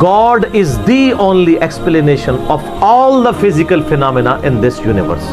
God is the only explanation of all the physical phenomena in this universe.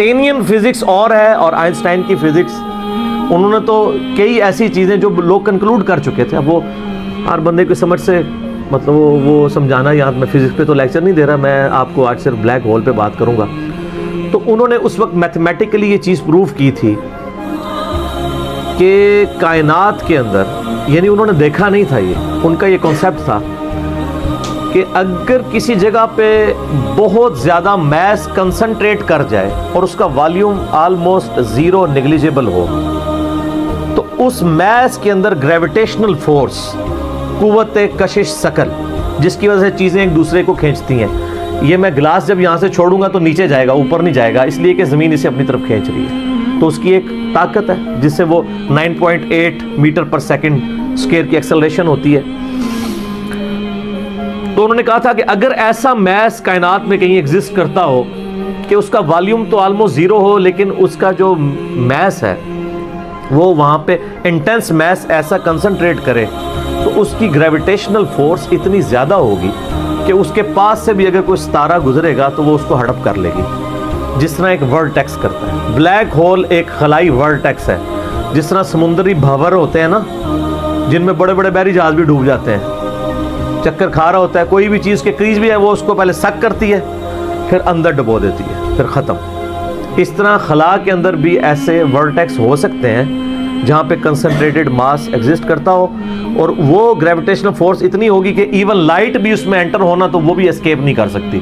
Newtonian physics اور ہے اور Einstein کی physics, انہوں نے تو کئی ایسی چیزیں جو لوگ کنکلوڈ کر چکے تھے، اب وہ ہر بندے کی سمجھ سے مطلب وہ سمجھانا، یہاں میں فزکس پہ تو لیکچر نہیں دے رہا، میں آپ کو آج صرف بلیک ہول پہ بات کروں گا۔ تو انہوں نے اس وقت میتھمیٹیکلی یہ چیز پروف کی تھی کہ کائنات کے اندر، یعنی انہوں نے دیکھا نہیں تھا، یہ ان کا یہ کانسیپٹ تھا کہ اگر کسی جگہ پہ بہت زیادہ میس کنسنٹریٹ کر جائے اور اس کا والیوم آلموسٹ زیرو نیگلیجیبل ہو، تو اس میس کے اندر گریویٹیشنل فورس، قوت کشش ثقل، جس کی وجہ سے چیزیں ایک دوسرے کو کھینچتی ہیں، یہ میں گلاس جب یہاں سے چھوڑوں گا تو نیچے جائے گا، اوپر نہیں جائے گا، اس لیے کہ زمین اسے اپنی طرف کھینچ رہی ہے، تو اس کی ایک طاقت ہے جس سے وہ 9.8 میٹر پر سیکنڈ اسکوائر کی ایکسلریشن ہوتی ہے۔ تو انہوں نے کہا تھا کہ اگر ایسا میس کائنات میں کہیں ایگزسٹ کرتا ہو کہ اس کا والیوم تو آلموسٹ زیرو ہو، لیکن اس کا جو میس ہے وہ وہاں پہ انٹینس میس ایسا کنسنٹریٹ کرے، تو اس کی گریویٹیشنل فورس اتنی زیادہ ہوگی کہ اس کے پاس سے بھی اگر کوئی ستارہ گزرے گا تو وہ اس کو ہڑپ کر لے گی، جس طرح ایک ورٹیکس کرتا ہے۔ بلیک ہول ایک خلائی ورٹیکس ہے، جس طرح سمندری بھنور ہوتے ہیں نا، جن میں بڑے بڑے بحری جہاز بھی ڈوب جاتے ہیں، چکر کھا رہا ہوتا ہے، کوئی بھی چیز کے قریب بھی ہے وہ اس کو پہلے سک کرتی ہے، پھر اندر ڈبو دیتی ہے، پھر ختم۔ اس طرح خلا کے اندر بھی ایسے ورٹیکس ہو سکتے ہیں جہاں پہ کنسنٹریٹڈ ماس ایگزسٹ کرتا ہو، اور وہ گریویٹیشنل فورس اتنی ہوگی کہ ایون لائٹ بھی اس میں انٹر ہونا تو وہ بھی اسکیپ نہیں کر سکتی،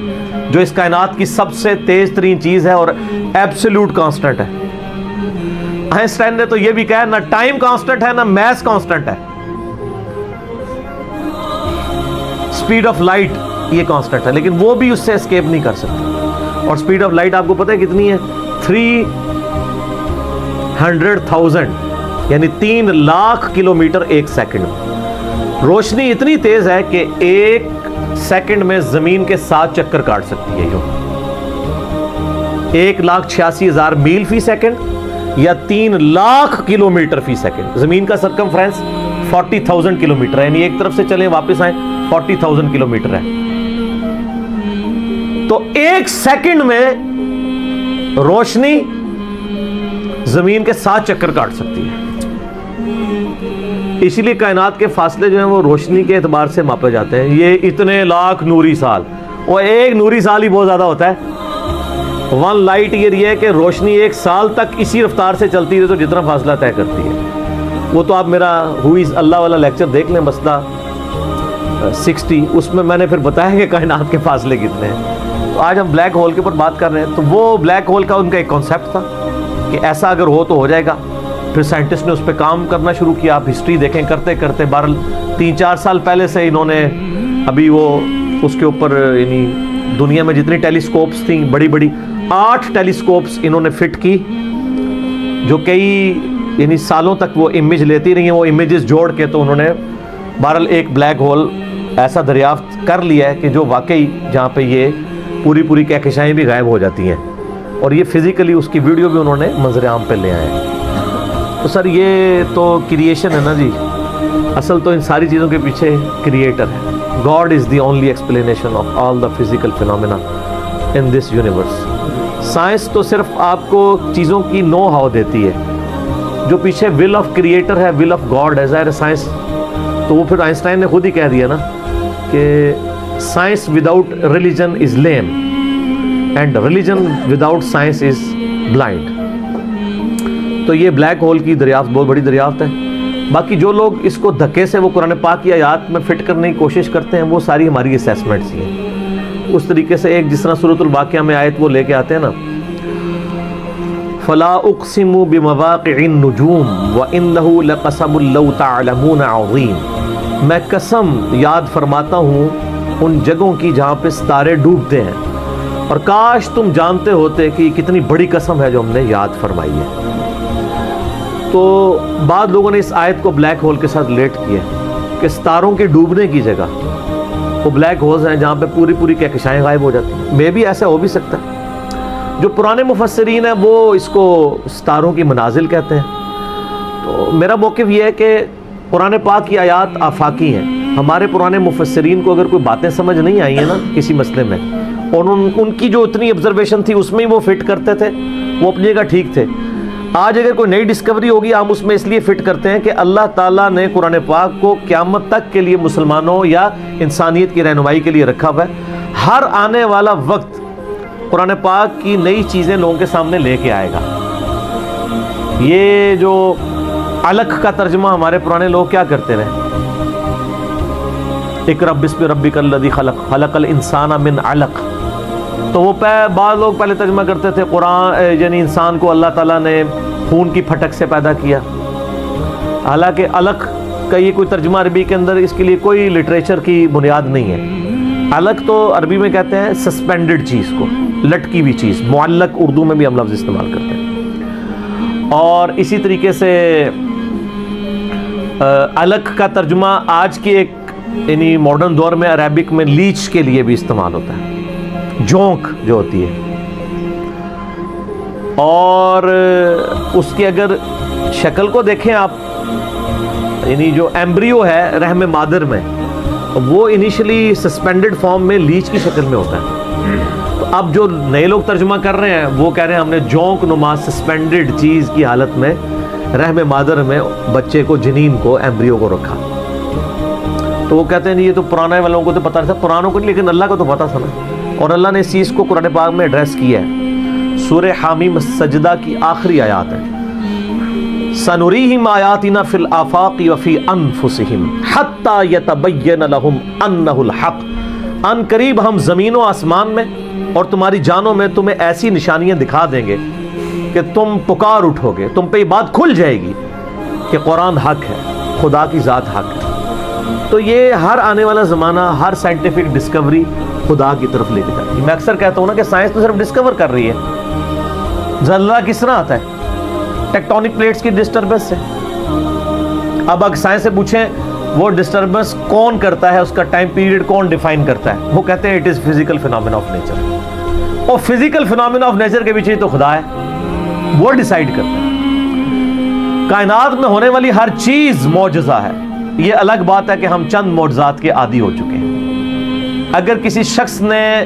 جو اس کائنات کی سب سے تیز ترین چیز ہے اور ایبسولوٹ کانسٹنٹ ہے۔ آئنسٹائن نے تو یہ بھی کہا نہ ٹائم کانسٹنٹ ہے نہ میس کانسٹنٹ ہے، سپیڈ آف لائٹ یہ کانسٹنٹ ہے، لیکن وہ بھی اس سے اسکیپ نہیں کر سکتی۔ اور سپیڈ آف لائٹ آپ کو پتہ ہے کتنی ہے؟ 300,000 یعنی 3 لاکھ کلومیٹر ایک سیکنڈ۔ روشنی اتنی تیز ہے کہ ایک سیکنڈ میں زمین کے 7 چکر کاٹ سکتی ہے، 1,86,000 میل فی سیکنڈ یا 3 لاکھ کلومیٹر فی سیکنڈ۔ زمین کا سرکمفرنس 40,000 کلومیٹر ہے، یعنی ایک طرف سے چلیں واپس آئیں 40,000 کلومیٹر ہے۔ تو ایک سیکنڈ میں روشنی زمین کے 7 چکر کاٹ سکتی ہے۔ اسی لیے کائنات کے فاصلے جو ہیں وہ روشنی کے اعتبار سے ماپے جاتے ہیں، یہ اتنے لاکھ نوری سال، اور ایک نوری سال ہی بہت زیادہ ہوتا ہے۔ 1 لائٹ ایئر یہ ہے کہ روشنی ایک سال تک اسی رفتار سے چلتی ہے تو جتنا فاصلہ طے کرتی ہے۔ وہ تو آپ میرا ہوئیز اللہ والا لیکچر دیکھ لیں، مسئلہ 60، اس میں میں نے پھر بتایا کہ کائنات کے فاصلے کتنے ہیں۔ تو آج ہم بلیک ہول کے اوپر بات کر رہے ہیں، تو وہ بلیک ہول کا ان کا ایک کانسیپٹ تھا کہ ایسا اگر ہو تو ہو جائے گا۔ پھر سائنٹسٹ نے اس پہ کام کرنا شروع کیا، آپ ہسٹری دیکھیں، کرتے کرتے 3-4 سال پہلے سے انہوں نے ابھی وہ اس کے اوپر یعنی دنیا میں جتنی ٹیلیسکوپس تھیں بڑی بڑی 8 ٹیلیسکوپس انہوں نے فٹ کی، جو کئی یعنی سالوں تک وہ امیج لیتی رہی ہیں، وہ امیجز جوڑ کے تو انہوں نے بہرحال ایک بلیک ہول ایسا دریافت کر لیا ہے کہ جو واقعی جہاں پہ یہ پوری کہکشائیں بھی غائب ہو جاتی ہیں، اور یہ فزیکلی اس کی ویڈیو بھی انہوں نے منظر عام پہ لے آئے ہیں۔ تو سر یہ تو کریشن ہے نا جی، اصل تو ان ساری چیزوں کے پیچھے کریٹر ہے۔ God is the only explanation of all the physical phenomena in this universe. Science تو صرف آپ کو چیزوں کی نو ہاؤ دیتی ہے، جو پیچھے ول آف کریٹر ہے، ول آف گاڈ ہے، ظاہر سائنس تو وہ پھر آئنسٹائن نے خود ہی کہہ دیا نا کہ science without religion is lame and religion without science is blind. تو یہ بلیک ہول کی دریافت بہت بڑی دریافت ہے۔ باقی جو لوگ اس کو دھکے سے وہ قرآن پاک کی آیات میں فٹ کرنے کی کوشش کرتے ہیں، وہ ساری ہماری اسیسمنٹس ہی ہیں۔ اس طریقے سے ایک جس طرح سورۃ الواقعہ میں آیت وہ لے کے آتے ہیں نا، فلا اقسم بمواقع النجوم وانه لقسم لو تعلمون عظیم، میں قسم یاد فرماتا ہوں ان جگہوں کی جہاں پہ ستارے ڈوبتے ہیں، اور کاش تم جانتے ہوتے کہ یہ کتنی بڑی قسم ہے جو ہم نے یاد فرمائی ہے۔ تو بعض لوگوں نے اس آیت کو بلیک ہول کے ساتھ ریلیٹ کیا کہ ستاروں کے ڈوبنے کی جگہ وہ بلیک ہولز ہیں جہاں پہ پوری کہکشائیں غائب ہو جاتی ہیں۔ میں بھی ایسا ہو بھی سکتا ہے۔ جو پرانے مفسرین ہیں وہ اس کو ستاروں کی منازل کہتے ہیں۔ تو میرا موقف یہ ہے کہ قرآن پاک کی آیات آفاقی ہیں۔ ہمارے پرانے مفسرین کو اگر کوئی باتیں سمجھ نہیں آئی ہیں نا کسی مسئلے میں، اور ان کی جو اتنی آبزرویشن تھی اس میں ہی وہ فٹ کرتے تھے, وہ اپنی جگہ ٹھیک تھے. آج اگر کوئی نئی ڈسکوری ہوگی ہم اس میں اس لیے فٹ کرتے ہیں کہ اللہ تعالیٰ نے قرآن پاک کو قیامت تک کے لیے مسلمانوں یا انسانیت کی رہنمائی کے لیے رکھا ہوا ہے. ہر آنے والا وقت قرآن پاک کی نئی چیزیں لوگوں کے سامنے لے کے آئے گا. یہ جو علق کا ترجمہ ہمارے پرانے لوگ کیا کرتے رہے, اقرأ بسم ربک الذی خلق خلق الانسان من علق, تو وہ بعض لوگ پہلے ترجمہ کرتے تھے قرآن یعنی انسان کو اللہ تعالیٰ نے خون کی پھٹک سے پیدا کیا. حالانکہ علق کا یہ کوئی ترجمہ عربی کے اندر اس کے لیے کوئی لٹریچر کی بنیاد نہیں ہے. علق تو عربی میں کہتے ہیں سسپینڈڈ چیز کو, لٹکی ہوئی چیز. معلق اردو میں بھی ہم لفظ استعمال کرتے ہیں. اور اسی طریقے سے علق کا ترجمہ آج کی ایک یعنی ماڈرن دور میں عربک میں لیچ کے لیے بھی استعمال ہوتا ہے, جونک جو ہوتی ہے. اور اس کی اگر شکل کو دیکھیں آپ, یعنی جو ایمبریو ہے رحم مادر میں, وہ انیشلی سسپینڈڈ فارم میں لیچ کی شکل میں ہوتا ہے. تو اب جو نئے لوگ ترجمہ کر رہے ہیں وہ کہہ رہے ہیں ہم نے جونک نما سسپینڈڈ چیز کی حالت میں رحم مادر میں بچے کو, جنین کو, ایمبریو کو رکھا. تو وہ کہتے ہیں یہ تو پرانے والوں کو تو پتہ نہیں تھا, پرانوں کو نہیں, لیکن اللہ کو تو پتہ تھا نا. اور اللہ نے اس چیز کو قرآن پاک میں ایڈریس کیا ہے. سورہ حامیم سجدہ کی آخری آیات ہے, سنریہم آیاتنا فی الآفاق وفی انفسہم حتی یتبین لہم انہ الحق. ان قریب ہم زمین و آسمان میں اور تمہاری جانوں میں تمہیں ایسی نشانیاں دکھا دیں گے کہ تم پکار اٹھو گے, تم پہ یہ بات کھل جائے گی کہ قرآن حق ہے, خدا کی ذات حق ہے. تو یہ ہر آنے والا زمانہ, ہر سائنٹیفک ڈسکوری خدا کی طرف لے کے جاتی ہے. میں اکثر کہتا ہوں نا کہ سائنس تو صرف ڈسکور کر رہی ہے. زلزلہ کس طرح آتا ہے؟ ٹیکٹونک پلیٹس کی ڈسٹربنس سے. اب اگر سائنس سے پوچھیں وہ ڈسٹربنس کون کرتا ہے, اس کا ٹائم پیریڈ کون ڈیفائن کرتا ہے, وہ کہتے ہیں it is physical phenomena of nature. اور فزیکل فینومینا آف نیچر کے پیچھے تو خدا ہے, وہ ڈیسائیڈ کرتا ہے. کائنات میں ہونے والی ہر چیز معجزہ ہے. یہ الگ بات ہے کہ ہم چند معجزات کے عادی ہو چکے ہیں. اگر کسی شخص نے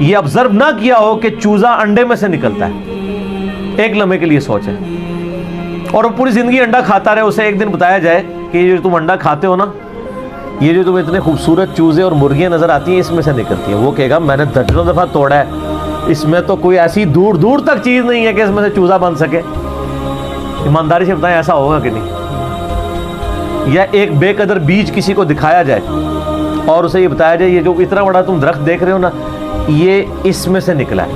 یہ آبزرو نہ کیا ہو کہ چوزا انڈے میں سے نکلتا ہے, ایک لمحے کے لیے سوچیں, اور وہ پوری زندگی انڈا کھاتا رہے, اسے ایک دن بتایا جائے کہ یہ جو تم انڈا کھاتے ہو نا, یہ جو تمہیں اتنے خوبصورت چوزے اور مرغیاں نظر آتی ہیں اس میں سے نکلتی ہیں, وہ کہے گا میں نے درجنوں دفعہ توڑا ہے, اس میں تو کوئی ایسی دور دور تک چیز نہیں ہے کہ اس میں سے چوزا بن سکے. ایمانداری سے بتائیں ایسا ہوگا کہ نہیں؟ یا ایک بے قدر بیج کسی کو دکھایا جائے اور اسے یہ بتایا جائے یہ جو اتنا بڑا تم درخت دیکھ رہے ہو نا, یہ اس میں سے نکلا ہے.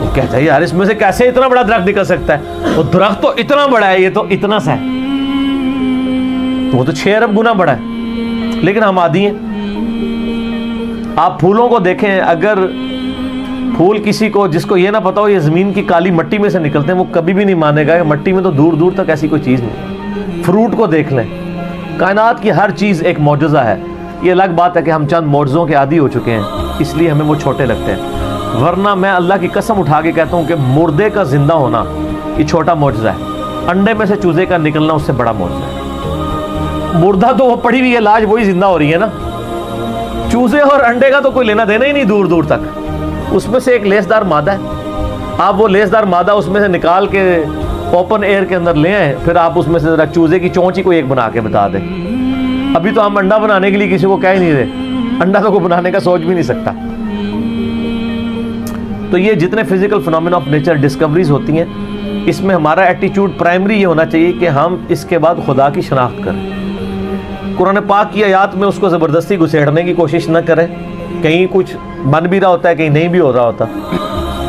وہ کہتا ہے یار اس میں سے کیسے اتنا بڑا درخت نکل سکتا ہے, وہ درخت تو اتنا بڑا ہے, یہ تو اتنا سا ہے, وہ تو 6 ارب گنا بڑا ہے. لیکن ہم عادی ہیں. آپ پھولوں کو دیکھیں, اگر پھول کسی کو جس کو یہ نہ پتا ہو یہ زمین کی کالی مٹی میں سے نکلتے ہیں, وہ کبھی بھی نہیں مانے گا کہ مٹی میں تو دور دور تک ایسی کوئی چیز نہیں. فروٹ کو دیکھ لیں, کائنات کی ہر چیز ایک معجزہ ہے. یہ الگ بات ہے کہ ہم چند معجزوں کے عادی ہو چکے ہیں, اس لیے ہمیں وہ چھوٹے لگتے ہیں. ورنہ میں اللہ کی قسم اٹھا کے کہتا ہوں کہ مردے کا زندہ ہونا یہ چھوٹا معجزہ ہے. انڈے میں سے چوزے کا نکلنا اس سے بڑا معجزہ ہے. مردہ تو وہ پڑی ہوئی ہے لاش, وہی زندہ ہو رہی ہے نا. چوزے اور انڈے کا تو کوئی لینا دینا ہی نہیں دور دور تک. اس میں سے ایک لیسدار مادہ ہے, آپ وہ لیسدار مادہ اس میں سے نکال کے اوپن ایئر کے اندر لے آئیں, پھر آپ اس میں سے ذرا چوزے کی چونچ ہی کوئی ایک بنا کے بتا دیں. ابھی تو ہم انڈا بنانے کے لیے کسی کو کہہ ہی نہیں رہے, انڈا تو کوئی بنانے کا سوچ بھی نہیں سکتا. تو یہ جتنے physical phenomena of nature discoveries ہوتی ہیں, اس میں ہمارا ایٹیچیوڈ پرائمری یہ ہونا چاہیے کہ ہم اس کے بعد خدا کی شناخت کریں. قرآن پاک کی آیات میں اس کو زبردستی گھسیڑنے کی کوشش نہ کریں. کہیں کچھ بن بھی رہا ہوتا ہے, کہیں نہیں بھی ہو رہا ہوتا.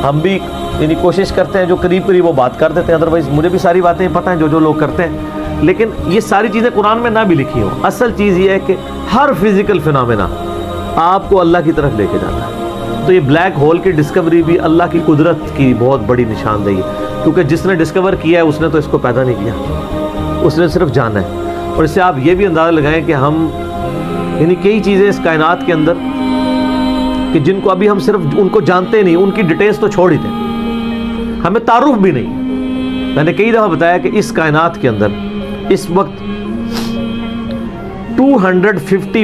ہم بھی یعنی کوشش کرتے ہیں جو قریب قریب وہ بات کر دیتے ہیں, ادروائز مجھے بھی ساری باتیں پتہ ہیں جو لوگ کرتے ہیں, لیکن یہ ساری چیزیں قرآن میں نہ بھی لکھی ہوں. اصل چیز یہ ہے کہ ہر فزیکل فینومینا آپ کو اللہ کی طرف لے کے جاتا ہے. تو یہ بلیک ہول کی ڈسکوری بھی اللہ کی قدرت کی بہت بڑی نشاندہی ہے, کیونکہ جس نے ڈسکور کیا ہے اس نے تو اس کو پیدا نہیں کیا, اس نے صرف جانا ہے. اور اس سے آپ یہ بھی اندازہ لگائیں کہ ہم یعنی کئی چیزیں اس کائنات کے اندر کہ جن کو ابھی ہم صرف ان کو جانتے نہیں, ان کی ڈیٹیلز تو چھوڑ ہی دیں, ہمیں تعارف بھی نہیں. میں نے کئی دفعہ بتایا کہ اس کائنات کے اندر اس وقت 250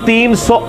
300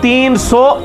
300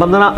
15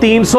300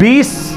20